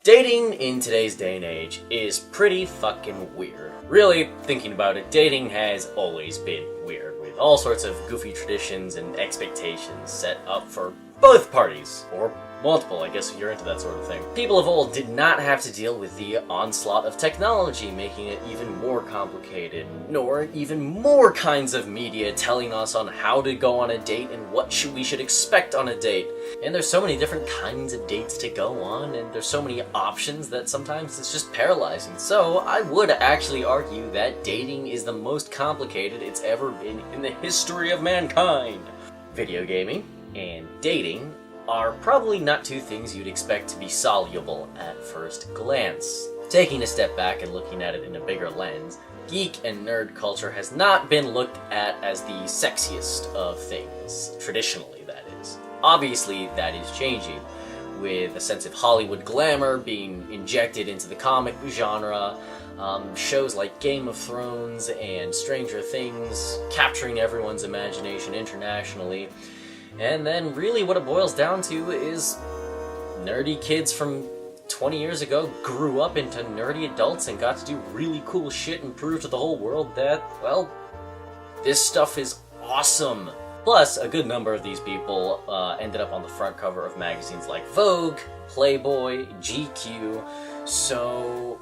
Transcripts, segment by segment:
Dating in today's day and age is pretty fucking weird. Really, thinking about it, dating has always been weird, with all sorts of goofy traditions and expectations set up for both parties, or multiple, I guess if you're into that sort of thing. People of old did not have to deal with the onslaught of technology, making it even more complicated, nor even more kinds of media telling us on how to go on a date and what we should expect on a date. And there's so many different kinds of dates to go on, and there's so many options that sometimes it's just paralyzing. So I would actually argue that dating is the most complicated it's ever been in the history of mankind. Video gaming and dating are probably not two things you'd expect to be soluble at first glance. Taking a step back and looking at it in a bigger lens, geek and nerd culture has not been looked at as the sexiest of things, traditionally that is. Obviously that is changing, with a sense of Hollywood glamour being injected into the comic genre, shows like Game of Thrones and Stranger Things capturing everyone's imagination internationally. And then really what it boils down to is nerdy kids from 20 years ago grew up into nerdy adults and got to do really cool shit and prove to the whole world that, well, this stuff is awesome. Plus, a good number of these people ended up on the front cover of magazines like Vogue, Playboy, GQ, so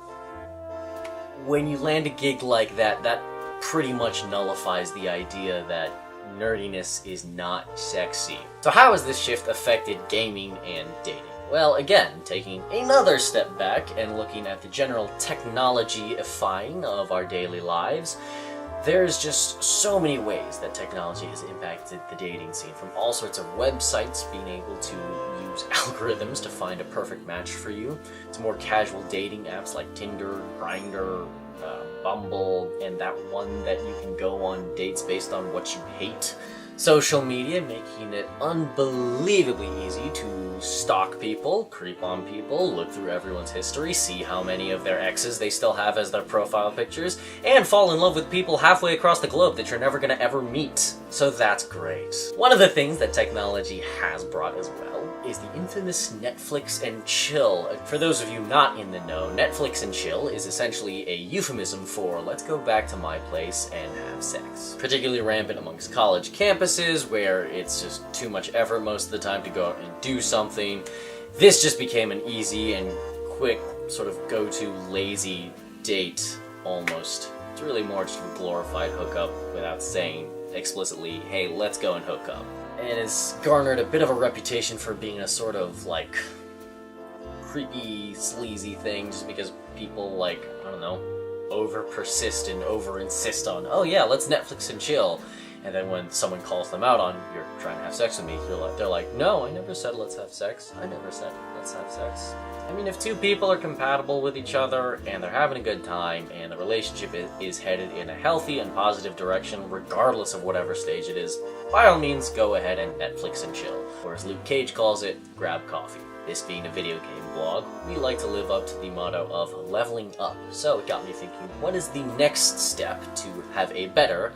when you land a gig like that, that pretty much nullifies the idea that nerdiness is not sexy. So how has this shift affected gaming and dating? Well, again, taking another step back and looking at the general technology-ifying of our daily lives, there's just so many ways that technology has impacted the dating scene, from all sorts of websites being able to use algorithms to find a perfect match for you, to more casual dating apps like Tinder, Grindr, Bumble, and that one that you can go on dates based on what you hate. Social media making it unbelievably easy to stalk people, creep on people, look through everyone's history, see how many of their exes they still have as their profile pictures, and fall in love with people halfway across the globe that you're never gonna ever meet. So that's great. One of the things that technology has brought as well is the infamous Netflix and chill. For those of you not in the know, Netflix and chill is essentially a euphemism for let's go back to my place and have sex. Particularly rampant amongst college campuses where it's just too much effort most of the time to go out and do something. This just became an easy and quick sort of go-to lazy date almost. It's really more just a glorified hookup without saying explicitly, hey, let's go and hook up. And it's garnered a bit of a reputation for being a sort of, like, creepy, sleazy thing, just because people, like, I don't know, over-persist and over-insist on, oh yeah, let's Netflix and chill. And then when someone calls them out on, you're trying to have sex with me, they're like, no, I never said let's have sex. I never said let's have sex. I mean, if two people are compatible with each other, and they're having a good time, and the relationship is headed in a healthy and positive direction, regardless of whatever stage it is, by all means, go ahead and Netflix and chill. Or as Luke Cage calls it, grab coffee. This being a video game blog, we like to live up to the motto of leveling up. So it got me thinking, what is the next step to have a better,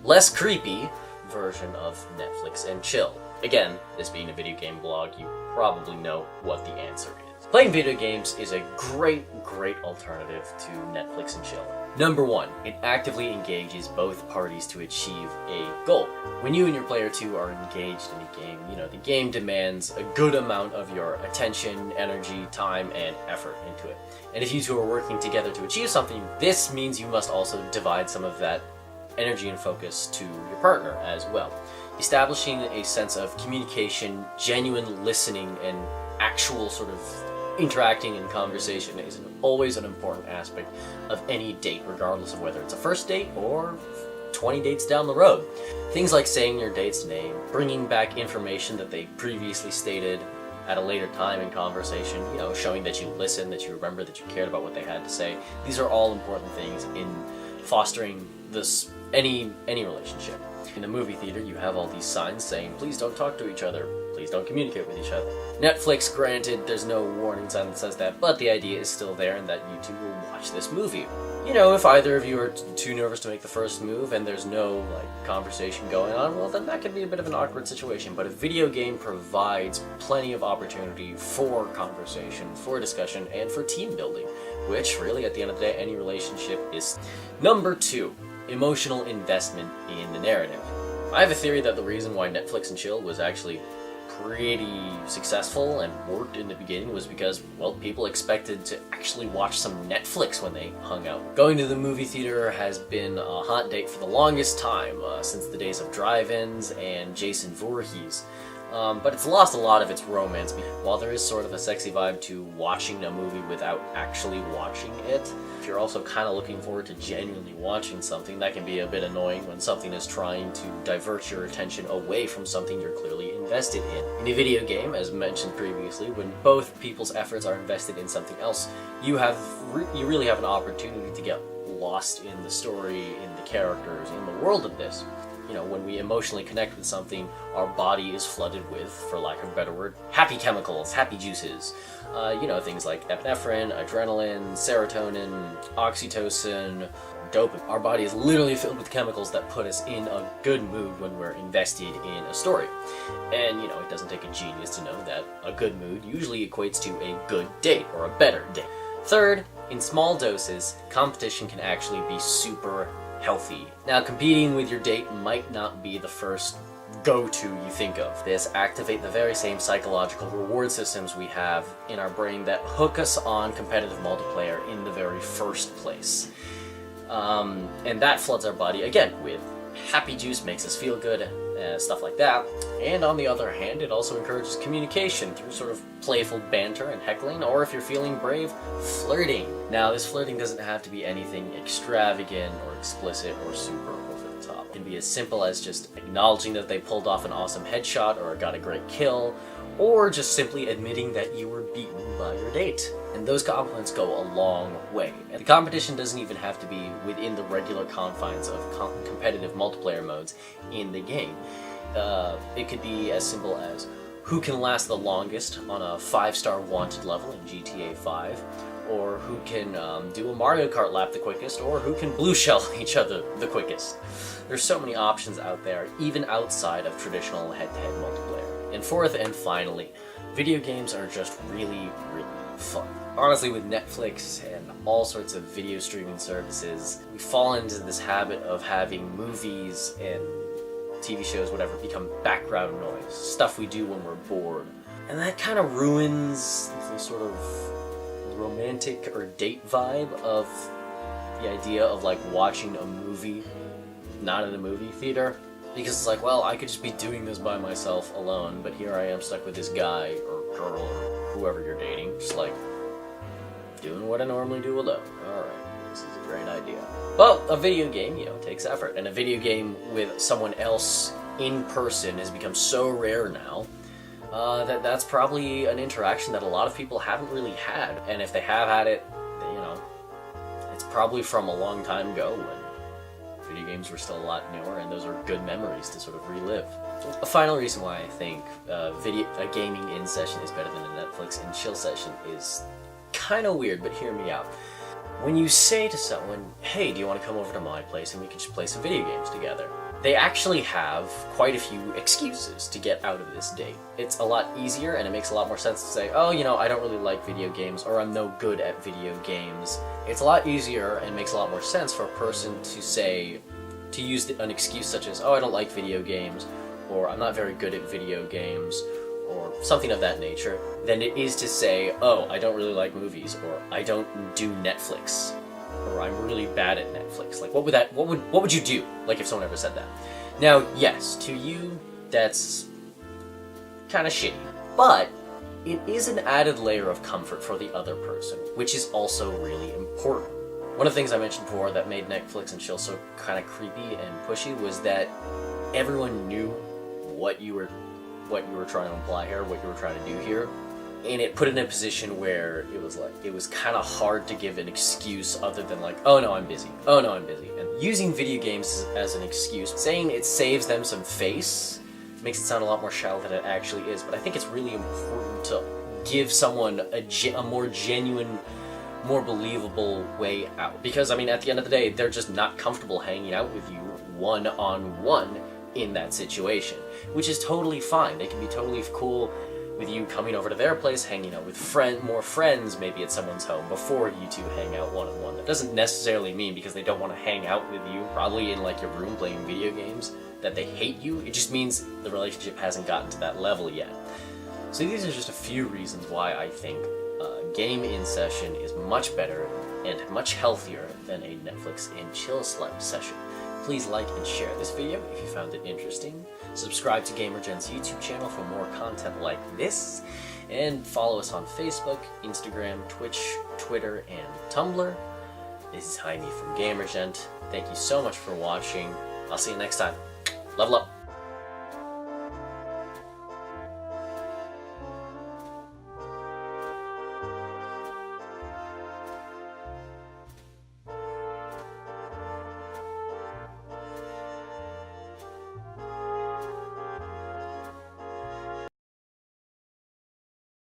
less creepy version of Netflix and chill? Again, this being a video game blog, you probably know what the answer is. Playing video games is a great alternative to Netflix and chill. Number one, it actively engages both parties to achieve a goal. When you and your player 2 are engaged in a game, the game demands a good amount of your attention, energy, time, and effort into it. And if you two are working together to achieve something, this means you must also divide some of that energy and focus to your partner as well. Establishing a sense of communication, genuine listening, and actual sort of interacting in conversation is always an important aspect of any date, regardless of whether it's a first date or 20 dates down the road. Things like saying your date's name, bringing back information that they previously stated at a later time in conversation, showing that you listened, that you remember, that you cared about what they had to say. These are all important things in fostering any relationship. In the movie theater, you have all these signs saying, please don't talk to each other. please don't communicate with each other. Netflix, granted, there's no warning sign that says that, but the idea is still there and that you two will watch this movie. You know, if either of you are too nervous to make the first move and there's no, like, conversation going on, well, then that can be a bit of an awkward situation. But a video game provides plenty of opportunity for conversation, for discussion, and for team building, which, really, at the end of the day, any relationship is. Number 2, emotional investment in the narrative. I have a theory that the reason why Netflix and Chill was actually pretty successful and worked in the beginning was because, well, people expected to actually watch some Netflix when they hung out. Going to the movie theater has been a hot date for the longest time, since the days of drive-ins and Jason Voorhees. But it's lost a lot of its romance. While there is sort of a sexy vibe to watching a movie without actually watching it, if you're also kind of looking forward to genuinely watching something, that can be a bit annoying when something is trying to divert your attention away from something you're clearly invested in. In a video game, as mentioned previously, when both people's efforts are invested in something else, you really have an opportunity to get lost in the story, in the characters, in the world of this. You know, when we emotionally connect with something, our body is flooded with, for lack of a better word, happy chemicals, happy juices. You know, things like epinephrine, adrenaline, serotonin, oxytocin, dopamine. Our body is literally filled with chemicals that put us in a good mood when we're invested in a story. And, you know, it doesn't take a genius to know that a good mood usually equates to a good date, or a better date. Third, in small doses, competition can actually be super healthy. Now, competing with your date might not be the first go-to you think of. This activate the very same psychological reward systems we have in our brain that hook us on competitive multiplayer in the very first place. And that floods our body, again, with happy juice, makes us feel good, stuff like that. And on the other hand, it also encourages communication through sort of playful banter and heckling, or if you're feeling brave, flirting. Now, this flirting doesn't have to be anything extravagant or explicit or super over the top. It can be as simple as just acknowledging that they pulled off an awesome headshot or got a great kill, or just simply admitting that you were beaten by your date. And those compliments go a long way. And the competition doesn't even have to be within the regular confines of competitive multiplayer modes in the game. It could be as simple as who can last the longest on a 5-star wanted level in GTA 5, or who can do a Mario Kart lap the quickest, or who can blue shell each other the quickest. There's so many options out there, even outside of traditional head-to-head multiplayer. And fourth and finally, video games are just really, really fun. Honestly, with Netflix and all sorts of video streaming services, we fall into this habit of having movies and TV shows, whatever, become background noise, stuff we do when we're bored. And that kind of ruins the sort of romantic or date vibe of the idea of, like, watching a movie not in a movie theater. Because it's like, well, I could just be doing this by myself alone, but here I am stuck with this guy or girl or whoever you're dating, just like doing what I normally do alone. Alright, this is a great idea. Well, a video game, you know, takes effort, and a video game with someone else in person has become so rare now that's probably an interaction that a lot of people haven't really had. And if they have had it, you know, it's probably from a long time ago when video games were still a lot newer, and those are good memories to sort of relive. A final reason why I think a gaming in session is better than a Netflix and chill session is kind of weird, but hear me out. When you say to someone, hey, do you want to come over to my place and we can just play some video games together? They actually have quite a few excuses to get out of this date. It's a lot easier, and it makes a lot more sense to say, oh, you know, I don't really like video games, or I'm no good at video games. It's a lot easier and makes a lot more sense for a person to say, to use an excuse such as, oh, I don't like video games, or I'm not very good at video games, or something of that nature, than it is to say, oh, I don't really like movies, or I don't do Netflix, or I'm really bad at Netflix. Like, what would you do, like, if someone ever said that? Now, yes, to you, that's kind of shitty, but it is an added layer of comfort for the other person, which is also really important. One of the things I mentioned before that made Netflix and chill so kind of creepy and pushy was that everyone knew what you were trying to imply here, what you were trying to do here, and it put it in a position where it was kind of hard to give an excuse other than like, oh no, I'm busy. Oh no, I'm busy. And using video games as an excuse, saying it saves them some face, makes it sound a lot more shallow than it actually is, but I think it's really important to give someone a more genuine, more believable way out. Because, I mean, at the end of the day, they're just not comfortable hanging out with you one-on-one in that situation, which is totally fine. They can be totally cool with you coming over to their place, hanging out with more friends, maybe at someone's home, before you two hang out one-on-one. That doesn't necessarily mean because they don't want to hang out with you, probably in like your room playing video games, that they hate you. It just means the relationship hasn't gotten to that level yet. So these are just a few reasons why I think a game in session is much better and much healthier than a Netflix and chill slap session. Please like and share this video if you found it interesting. Subscribe to G.E.N.T's YouTube channel for more content like this. And follow us on Facebook, Instagram, Twitch, Twitter, and Tumblr. This is Jaime from G.E.N.T. Thank you so much for watching. I'll see you next time. Level up!